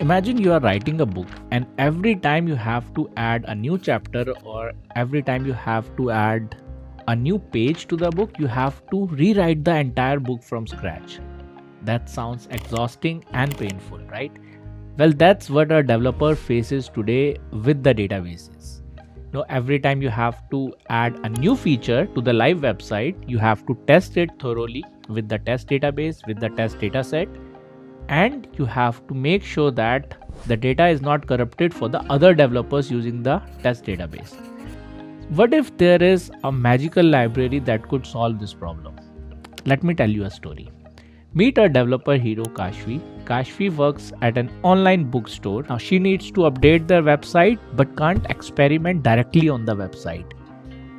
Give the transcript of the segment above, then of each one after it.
Imagine you are writing a book, and every time you have to add a new chapter or every time you have to add a new page to the book, you have to rewrite the entire book from scratch. That sounds exhausting and painful, right? Well, that's what a developer faces today with the databases. Every time you have to add a new feature to the live website, you have to test it thoroughly with the test database, with the test dataset, and you have to make sure that the data is not corrupted for the other developers using the test database. What if there is a magical library that could solve this problem? Let me tell you a story. Meet our developer hero Kashvi. Kashvi works at an online bookstore. Now she needs to update their website but can't experiment directly on the website.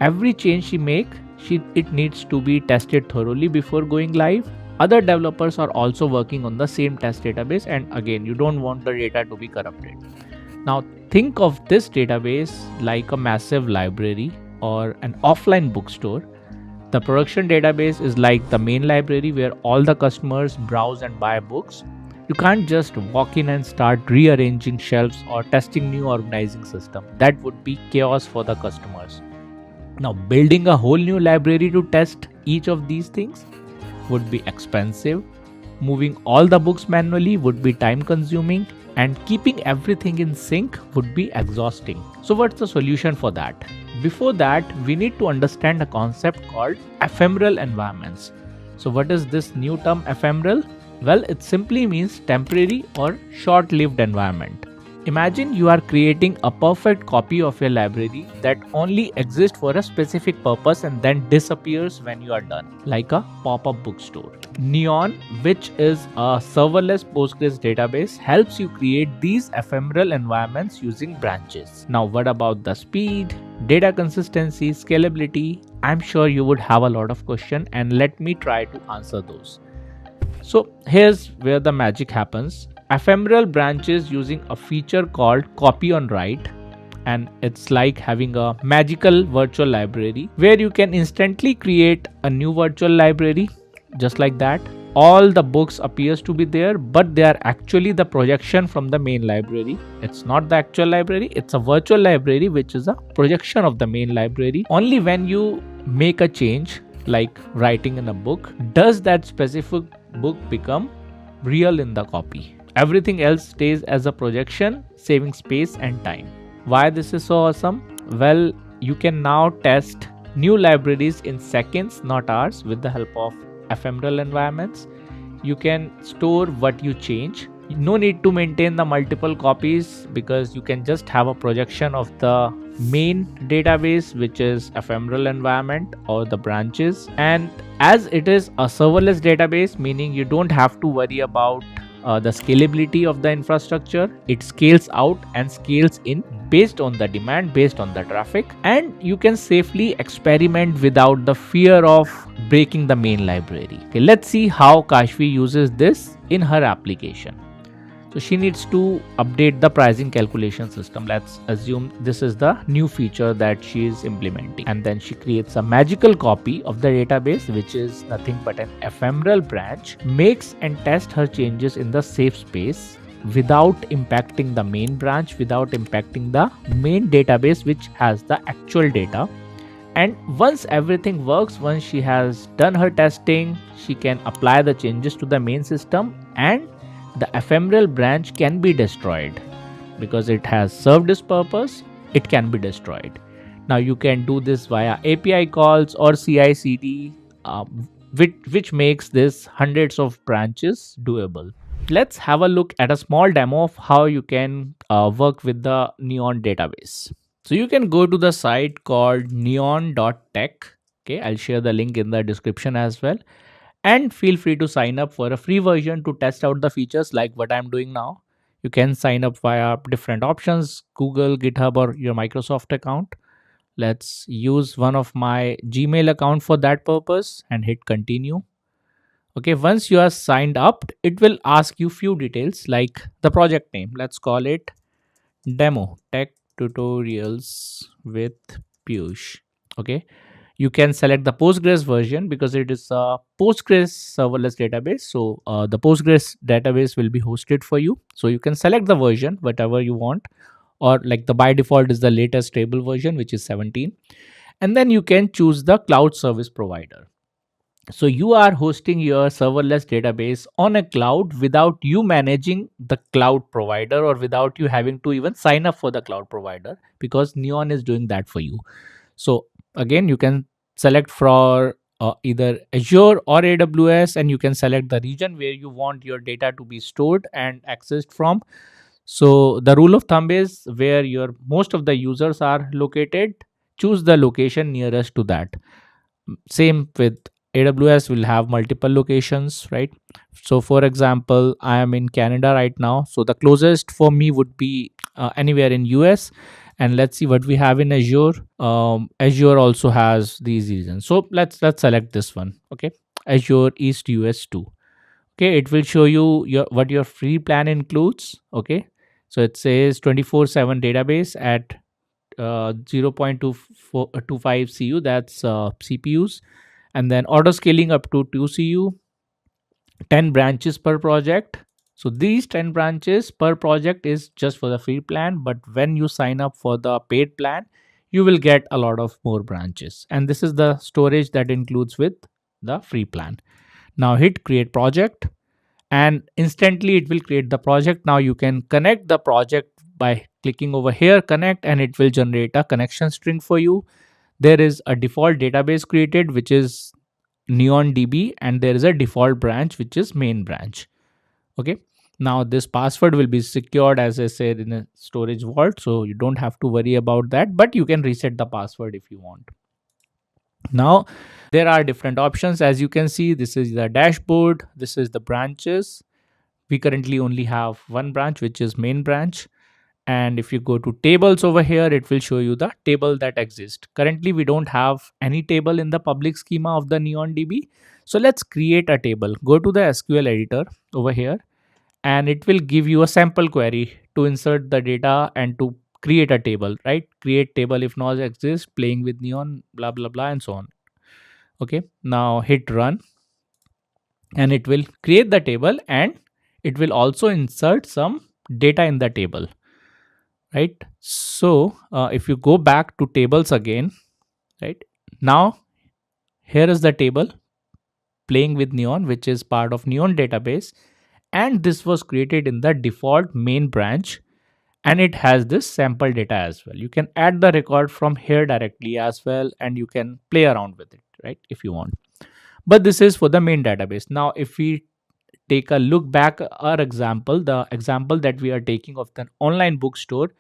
Every change she makes, it needs to be tested thoroughly before going live. Other developers are also working on the same test database, and again, you don't want the data to be corrupted. Now think of this database like a massive library or an offline bookstore. The production database is like the main library where all the customers browse and buy books. You can't just walk in and start rearranging shelves or testing new organizing system. That would be chaos for the customers. Now, building a whole new library to test each of these things would be expensive. Moving all the books manually would be time consuming, and keeping everything in sync would be exhausting. So, what's the solution for that? Before that, we need to understand a concept called ephemeral environments. So, what is this new term ephemeral? Well, it simply means temporary or short lived environment. Imagine you are creating a perfect copy of your library that only exists for a specific purpose and then disappears when you are done, like a pop-up bookstore. Neon, which is a serverless Postgres database, helps you create these ephemeral environments using branches. Now, what about the speed, data consistency, scalability? I'm sure you would have a lot of questions, and let me try to answer those. So here's where the magic happens. Ephemeral branches using a feature called copy on write, and it's like having a magical virtual library where you can instantly create a new virtual library just like that. All the books appears to be there, but they are actually the projection from the main library. It's not the actual library, it's a virtual library which is a projection of the main library. Only when you make a change like writing in a book does that specific book become real in the copy. Everything else stays as a projection, saving space and time. Why this is so awesome? Well, you can now test new libraries in seconds, not hours, with the help of ephemeral environments. You can store what you change. No need to maintain the multiple copies because you can just have a projection of the main database, which is ephemeral environment or the branches. And as it is a serverless database, meaning you don't have to worry about the scalability of the infrastructure. It scales out and scales in based on the demand, based on the traffic, and you can safely experiment without the fear of breaking the main library. Okay, let's see how Kashvi uses this in her application. So she needs to update the pricing calculation system. Let's assume this is the new feature that she is implementing. And then she creates a magical copy of the database, which is nothing but an ephemeral branch, makes and tests her changes in the safe space without impacting the main branch, without impacting the main database, which has the actual data. And once everything works, once she has done her testing, she can apply the changes to the main system, and the ephemeral branch can be destroyed because it has served its purpose. It can be destroyed. Now you can do this via API calls or CI/CD, which makes this hundreds of branches doable. Let's have a look at a small demo of how you can work with the Neon database. So you can go to the site called neon.tech. Okay, I'll share the link in the description as well. And feel free to sign up for a free version to test out the features like what I'm doing now. You can sign up via different options, Google, GitHub, or your Microsoft account. Let's use one of my Gmail account for that purpose and hit continue. Okay, once you are signed up, it will ask you few details like the project name. Let's call it Demo Tech Tutorials with Piyush. Okay, You can select the Postgres version because it is a Postgres serverless database. So the Postgres database will be hosted for you. So you can select the version, whatever you want, or like the by default is the latest stable version, which is 17. And then you can choose the cloud service provider. So you are hosting your serverless database on a cloud without you managing the cloud provider or without you having to even sign up for the cloud provider, because Neon is doing that for you. So again, you can select for either Azure or AWS, and you can select the region where you want your data to be stored and accessed from. So the rule of thumb is where your most of the users are located, choose the location nearest to that. Same with AWS will have multiple locations, right? So for example, I am in Canada right now, so the closest for me would be anywhere in US. And let's see what we have in Azure. Azure also has these regions, so let's select this one. Okay, Azure East US 2. Okay, it will show you your what your free plan includes. Okay, so it says 24/7 database at 0.25 cu, that's CPUs, and then auto scaling up to 2 cu, 10 branches per project. So these 10 branches per project is just for the free plan, but when you sign up for the paid plan, you will get a lot of more branches, and this is the storage that includes with the free plan. Now hit create project, and instantly it will create the project. Now you can connect the project by clicking over here connect, and it will generate a connection string for you. There is a default database created, which is NeonDB, and there is a default branch which is main branch. Okay, now this password will be secured, as I said, in a storage vault, so you don't have to worry about that, but you can reset the password if you want. Now there are different options. As you can see, this is the dashboard, this is the branches. We currently only have one branch, which is main branch. And if you go to tables over here, it will show you the table that exists. Currently we don't have any table in the public schema of the NeonDB, so let's create a table. Go to the SQL editor over here, and it will give you a sample query to insert the data and to create a table, right? Create table if not exists, playing with neon, blah blah blah, and so on. Okay, now hit run, and it will create the table, and it will also insert some data in the table, right? So if you go back to tables again, right, now here is the table playing with neon, which is part of neon database, and this was created in the default main branch, and it has this sample data as well. You can add the record from here directly as well, and you can play around with it, right, if you want. But this is for the main database. Now if we take a look back our example, the example that we are taking of the online bookstore,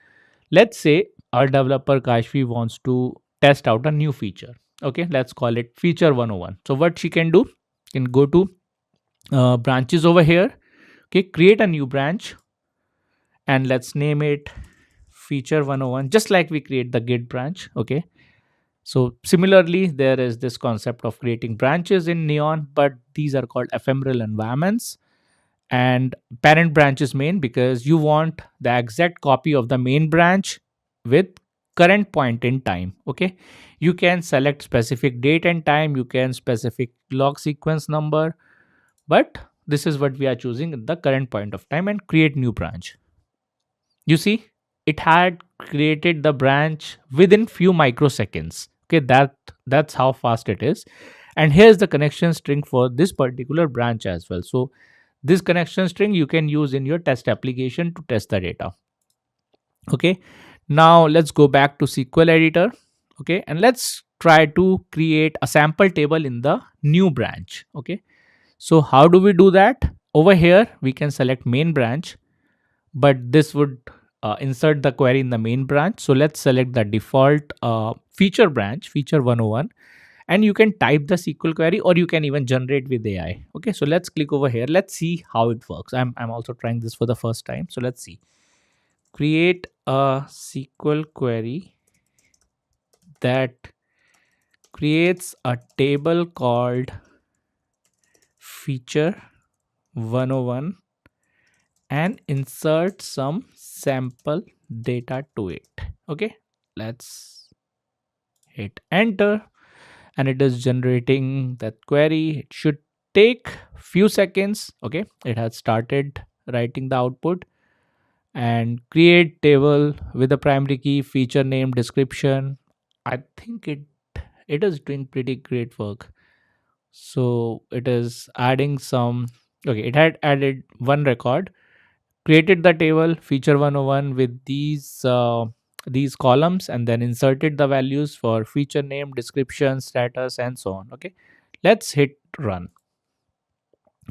let's say our developer Kashvi wants to test out a new feature. Okay, let's call it feature 101. So what she can do, can go to branches over here. Okay, create a new branch, and let's name it feature 101, just like we create the git branch. Okay, so similarly there is this concept of creating branches in neon, but these are called ephemeral environments. And parent branch is main because you want the exact copy of the main branch with current point in time. Okay, you can select specific date and time, you can specific log sequence number, but this is what we are choosing at the current point of time, and create new branch. You see, it had created the branch within few microseconds. Okay, that's how fast it is. And here's the connection string for this particular branch as well. So this connection string you can use in your test application to test the data. Okay, now let's go back to SQL editor. Okay, and let's try to create a sample table in the new branch. Okay, so how do we do that? Over here we can select main branch, but this would insert the query in the main branch. So let's select the default feature branch, feature 101, and you can type the SQL query, or you can even generate with AI. Okay, so let's click over here. Let's see how it works. I'm also trying this for the first time. So let's see. Create a SQL query that creates a table called feature 101 and insert some sample data to it. Okay, let's hit enter. and it is generating that query. It should take few seconds. Okay, it has started writing the output. And create table with a primary key, feature name, description. I think it is doing pretty great work. So it is adding some. Okay, it had added one record, created the table feature 101 with these columns, and then inserted the values for feature name, description, status, and so on. Okay, let's hit run.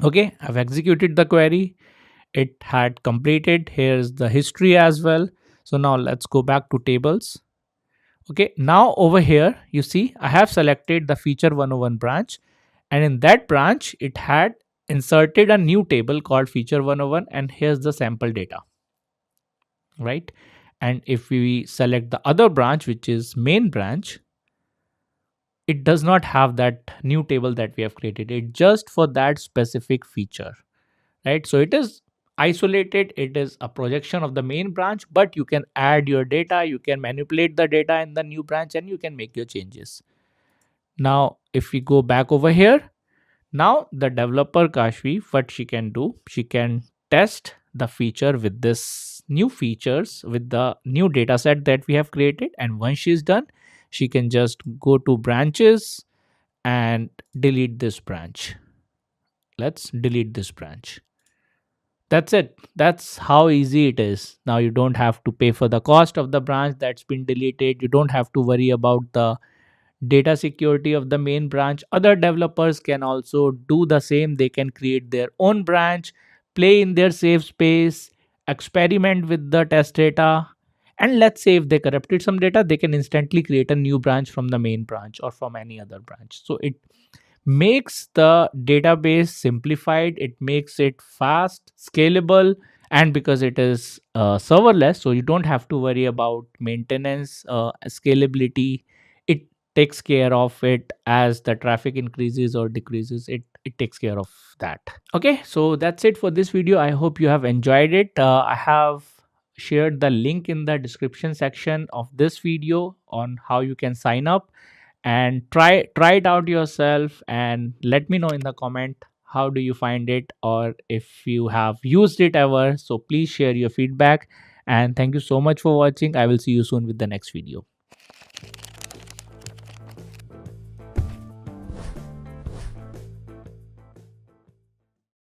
Okay, I've executed the query. It had completed. Here's the history as well. So now let's go back to tables. Okay, now over here you see I have selected the feature 101 branch, and in that branch it had inserted a new table called feature 101, and here's the sample data, right? And if we select the other branch, which is main branch, it does not have that new table that we have created. It just for that specific feature, right? So it is isolated. It is a projection of the main branch, but you can add your data, you can manipulate the data in the new branch, and you can make your changes. Now if we go back over here, now the developer Kashvi, what she can do, she can test the feature with this new features with the new data set that we have created. And once she's done, she can just go to branches and delete this branch. Let's delete this branch. That's it. That's how easy it is. Now you don't have to pay for the cost of the branch that's been deleted. You don't have to worry about the data security of the main branch. Other developers can also do the same. They can create their own branch, play in their safe space, experiment with the test data. And let's say if they corrupted some data, they can instantly create a new branch from the main branch or from any other branch. So it makes the database simplified, it makes it fast, scalable, and because it is serverless, so you don't have to worry about maintenance, scalability. It takes care of it as the traffic increases or decreases. It takes care of that. Okay, so that's it for this video. I hope you have enjoyed it. I have shared the link in the description section of this video on how you can sign up and try it out yourself, and let me know in the comment how do you find it, or if you have used it ever. So please share your feedback, and thank you so much for watching. I will see you soon with the next video.